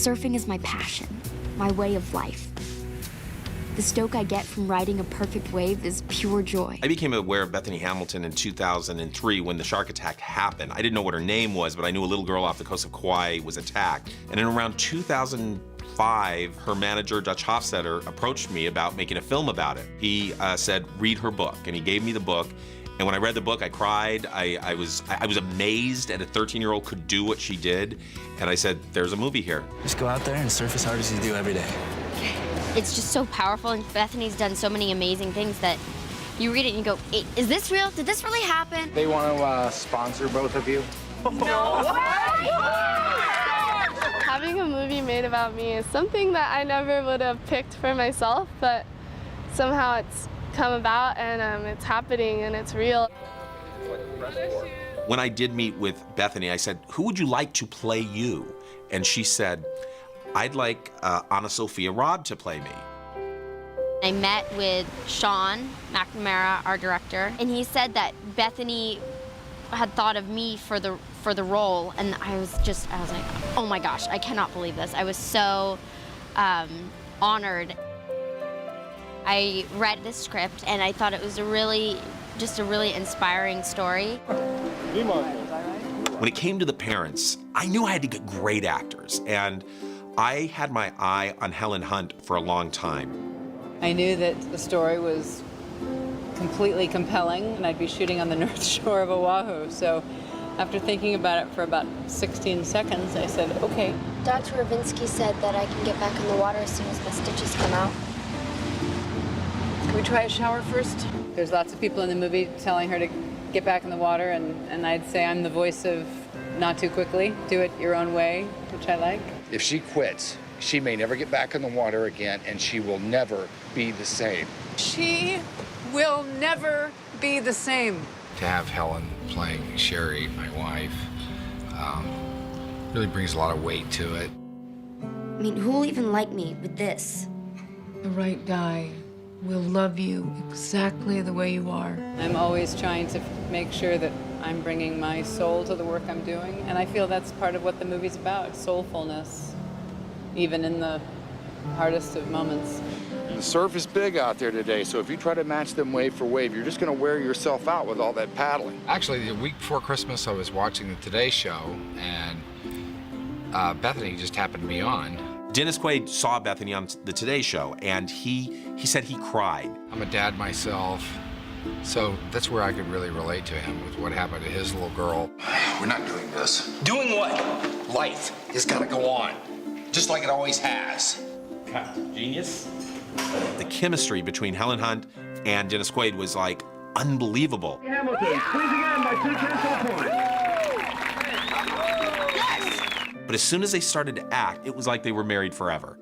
Surfing is my passion, my way of life. The stoke I get from riding a perfect wave is pure joy. I became aware of Bethany Hamilton in 2003 when the shark attack happened. I didn't know what her name was, but I knew a little girl off the coast of Kauai was attacked. And in around 2005, her manager, Dutch Hofstetter, approached me about making a film about it. He said, read her book, and he gave me the book. And when I read the book, I cried. I was amazed that a 13-year-old could do what she did. And I said, there's a movie here. Just go out there and surf as hard as you do every day. It's just so powerful, and Bethany's done so many amazing things that you read it and you go, is this real? Did this really happen? They want to sponsor both of you? No way! Having a movie made about me is something that I never would have picked for myself, but somehow it's come about and it's happening and it's real. When I did meet with Bethany, I said, who would you like to play you? And she said, I'd like Anna Sophia Robb to play me. I met with Sean McNamara, our director, and he said that Bethany had thought of me for the role, and I was like, oh my gosh, I cannot believe this. I was so honored. I read the script, and I thought it was just a really inspiring story. When it came to the parents, I knew I had to get great actors, and I had my eye on Helen Hunt for a long time. I knew that the story was completely compelling, and I'd be shooting on the North Shore of Oahu. So after thinking about it for about 16 seconds, I said, okay. Dr. Ravinsky said that I can get back in the water as soon as my stitches come out. Can we try a shower first? There's lots of people in the movie telling her to get back in the water, and I'd say I'm the voice of not too quickly, do it your own way, which I like. If she quits, she may never get back in the water again, and she will never be the same. She will never be the same. To have Helen playing Sherry, my wife, really brings a lot of weight to it. I mean, who'll even like me with this? The right guy will love you exactly the way you are. I'm always trying to make sure that I'm bringing my soul to the work I'm doing, and I feel that's part of what the movie's about, soulfulness, even in the hardest of moments. The surf is big out there today, so if you try to match them wave for wave, you're just going to wear yourself out with all that paddling. Actually, the week before Christmas, I was watching the Today Show, and Bethany just happened to be on. Dennis Quaid saw Bethany on the Today Show, and he said he cried. I'm a dad myself, so that's where I could really relate to him with what happened to his little girl. We're not doing this. Doing what? Life has got to go on, just like it always has. Genius. The chemistry between Helen Hunt and Dennis Quaid was like unbelievable. Hamilton, please again by 2 tenths of a point. But as soon as they started to act, it was like they were married forever.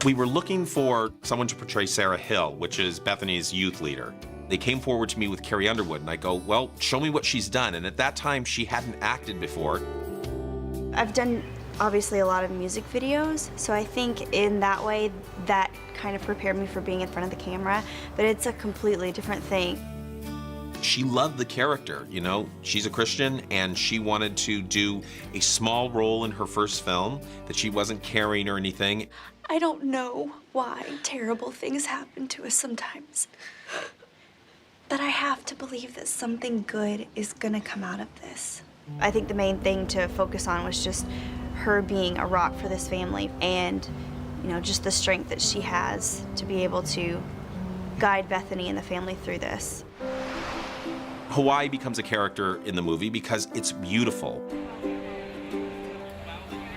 We were looking for someone to portray Sarah Hill, which is Bethany's youth leader. They came forward to me with Carrie Underwood, and I go, well, show me what she's done. And at that time, she hadn't acted before. I've done, obviously, a lot of music videos, so I think in that way, that kind of prepared me for being in front of the camera, but it's a completely different thing. She loved the character, you know? She's a Christian, and she wanted to do a small role in her first film, that she wasn't carrying or anything. I don't know why terrible things happen to us sometimes, but I have to believe that something good is gonna come out of this. I think the main thing to focus on was just her being a rock for this family, and you know, just the strength that she has to be able to guide Bethany and the family through this. Hawaii becomes a character in the movie because it's beautiful.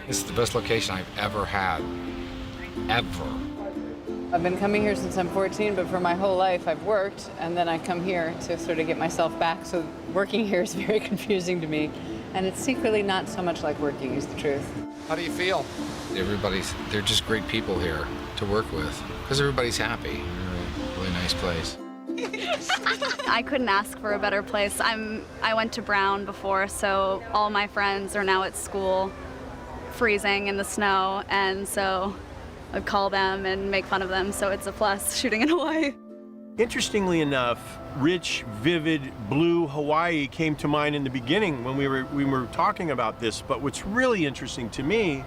This is the best location I've ever had, ever. I've been coming here since I'm 14, but for my whole life I've worked, and then I come here to sort of get myself back, so working here is very confusing to me. And it's secretly not so much like working, is the truth. How do you feel? They're just great people here to work with, because everybody's happy. Really nice place. I couldn't ask for a better place. I went to Brown before, so all my friends are now at school, freezing in the snow, and so I'd call them and make fun of them, so it's a plus shooting in Hawaii. Interestingly enough, rich, vivid, blue Hawaii came to mind in the beginning when we were talking about this, but what's really interesting to me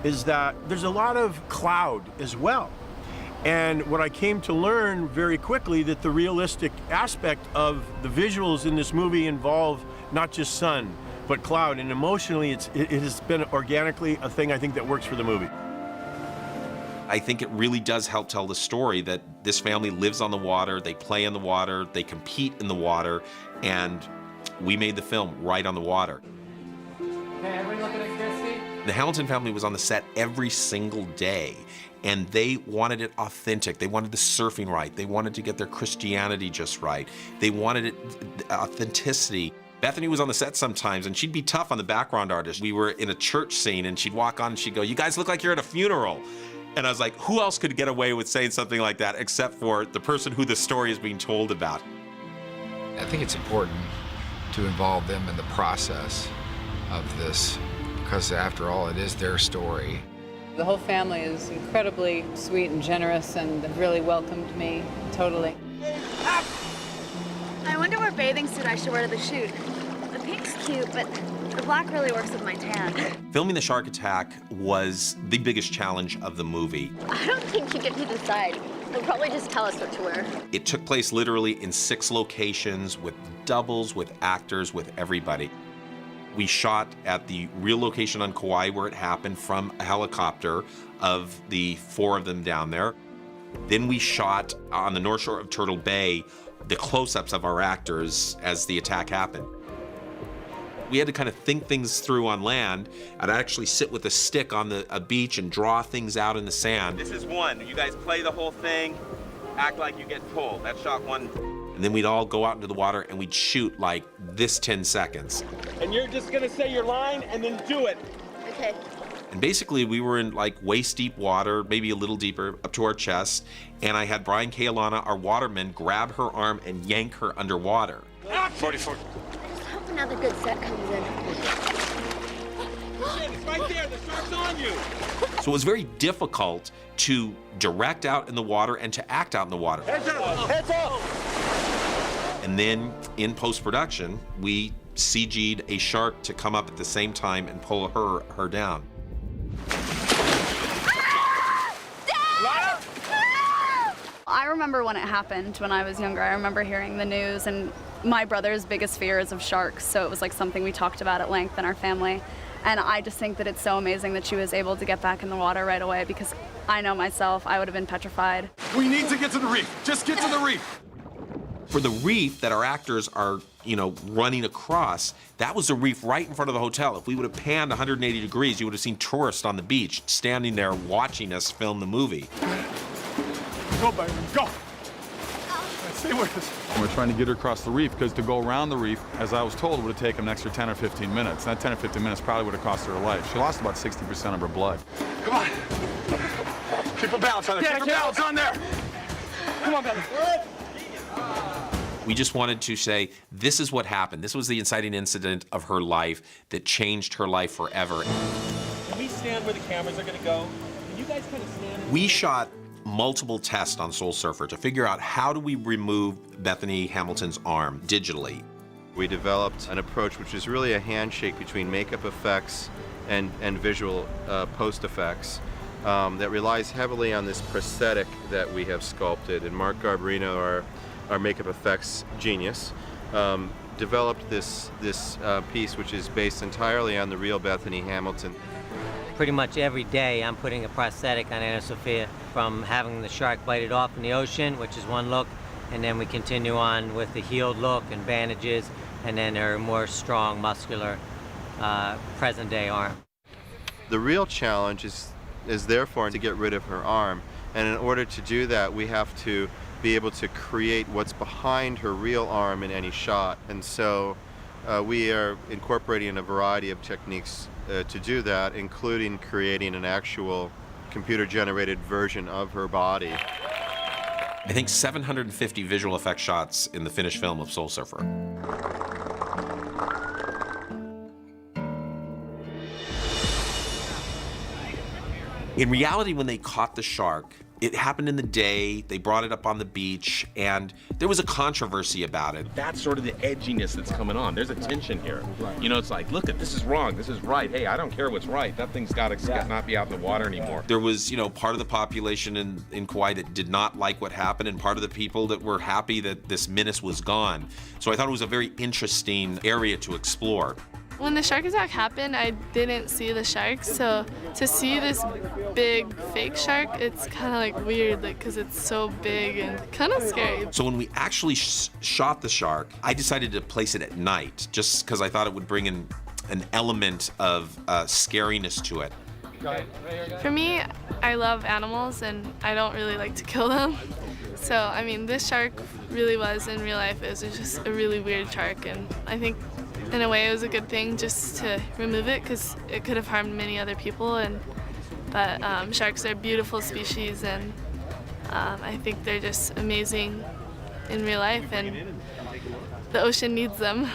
is that there's a lot of cloud as well. And what I came to learn very quickly, that the realistic aspect of the visuals in this movie involve not just sun, but cloud, and emotionally it has been organically a thing I think that works for the movie. I think it really does help tell the story that this family lives on the water, they play in the water, they compete in the water, and we made the film right on the water. Hey, everybody looking at Christy? The Hamilton family was on the set every single day, and they wanted it authentic. They wanted the surfing right. They wanted to get their Christianity just right. They wanted it authenticity. Bethany was on the set sometimes, and she'd be tough on the background artist. We were in a church scene, and she'd walk on and she'd go, "You guys look like you're at a funeral." And I was like, who else could get away with saying something like that except for the person who the story is being told about? I think it's important to involve them in the process of this, because after all, it is their story. The whole family is incredibly sweet and generous and really welcomed me totally. I wonder what bathing suit I should wear to the shoot. The pink's cute, but the black really works with my tan. Filming the shark attack was the biggest challenge of the movie. I don't think you get to decide. They'll probably just tell us what to wear. It took place literally in 6 locations with doubles, with actors, with everybody. We shot at the real location on Kauai where it happened from a helicopter of the 4 of them down there. Then we shot on the North Shore of Turtle Bay the close-ups of our actors as the attack happened. We had to kind of think things through on land. I'd actually sit with a stick on a beach and draw things out in the sand. This is 1. You guys play the whole thing, act like you get pulled. That's shot 1. And then we'd all go out into the water and we'd shoot like this 10 seconds. And you're just gonna say your line and then do it. Okay. And basically we were in like waist deep water, maybe a little deeper, up to our chest. And I had Brian Kailana, our waterman, grab her arm and yank her underwater. 44. Another good set comes in. It's right there, the shark's on you. So it was very difficult to direct out in the water and to act out in the water. Heads up, heads up. And then in post-production, we CG'd a shark to come up at the same time and pull her down. I remember when it happened when I was younger. I remember hearing the news, and my brother's biggest fear is of sharks, so it was like something we talked about at length in our family. And I just think that it's so amazing that she was able to get back in the water right away, because I know myself, I would have been petrified. We need to get to the reef. Just get to the reef. For the reef that our actors are, running across, that was the reef right in front of the hotel. If we would have panned 180 degrees, you would have seen tourists on the beach standing there watching us film the movie. Go, baby, go. Stay with us. We're trying to get her across the reef, because to go around the reef, as I was told, would have taken an extra 10 or 15 minutes. That 10 or 15 minutes probably would have cost her life. She lost about 60% of her blood. Come on. Keep her balance on there. Keep her balance on there. Come on, baby. We just wanted to say, this is what happened. This was the inciting incident of her life that changed her life forever. Can we stand where the cameras are going to go? Can you guys kind of stand? We shot multiple tests on Soul Surfer to figure out how do we remove Bethany Hamilton's arm digitally. We developed an approach which is really a handshake between makeup effects and visual post effects that relies heavily on this prosthetic that we have sculpted. And Mark Garbarino, our makeup effects genius, developed this piece which is based entirely on the real Bethany Hamilton. Pretty much every day I'm putting a prosthetic on Anna Sophia, from having the shark bite it off in the ocean, which is one look, and then we continue on with the healed look and bandages, and then her more strong, muscular, present-day arm. The real challenge is therefore to get rid of her arm, and in order to do that we have to be able to create what's behind her real arm in any shot. And so we are incorporating a variety of techniques to do that, including creating an actual computer-generated version of her body. I think 750 visual effects shots in the finished film of Soul Surfer. In reality, when they caught the shark, It happened in the day, they brought it up on the beach, and there was a controversy about it. That's sort of the edginess that's coming on. There's a tension here. You know, it's like, look, this is wrong, this is right. Hey, I don't care what's right. That thing's got to not be out in the water anymore. There was, you know, part of the population in Kauai that did not like what happened, and part of the people that were happy that this menace was gone. So I thought it was a very interesting area to explore. When the shark attack happened, I didn't see the shark, so to see this big fake shark, it's kind of like weird, like, because it's so big and kind of scary. So when we actually shot the shark, I decided to place it at night, just because I thought it would bring in an element of scariness to it. For me, I love animals and I don't really like to kill them. So, I mean, this shark really was, in real life, it was just a really weird shark, and I think in a way it was a good thing just to remove it because it could have harmed many other people. But sharks are beautiful species, and I think they're just amazing in real life, and the ocean needs them.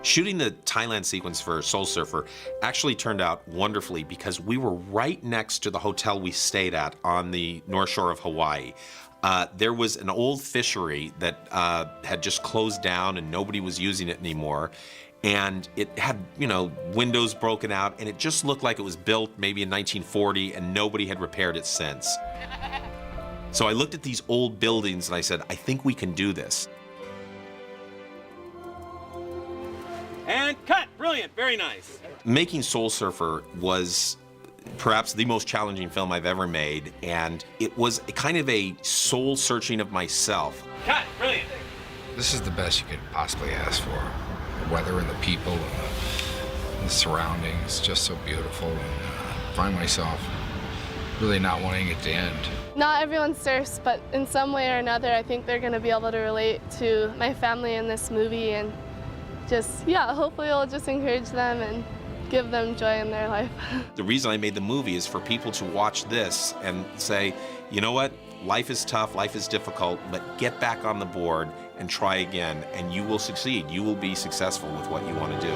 Shooting the Thailand sequence for Soul Surfer actually turned out wonderfully because we were right next to the hotel we stayed at on the North Shore of Hawaii. There was an old fishery that had just closed down and nobody was using it anymore. And it had, you know, windows broken out, and it just looked like it was built maybe in 1940 and nobody had repaired it since. So I looked at these old buildings and I said, I think we can do this. And cut! Brilliant, very nice. Making Soul Surfer was perhaps the most challenging film I've ever made, and it was kind of a soul searching of myself. Cut! Brilliant. This is the best you could possibly ask for. The weather and the people and the surroundings, just so beautiful. And I find myself really not wanting it to end. Not everyone surfs, but in some way or another, I think they're going to be able to relate to my family in this movie, and just, yeah, hopefully it'll just encourage them and give them joy in their life. The reason I made the movie is for people to watch this and say, you know what, life is tough, life is difficult, but get back on the board and try again, and you will succeed. You will be successful with what you want to do.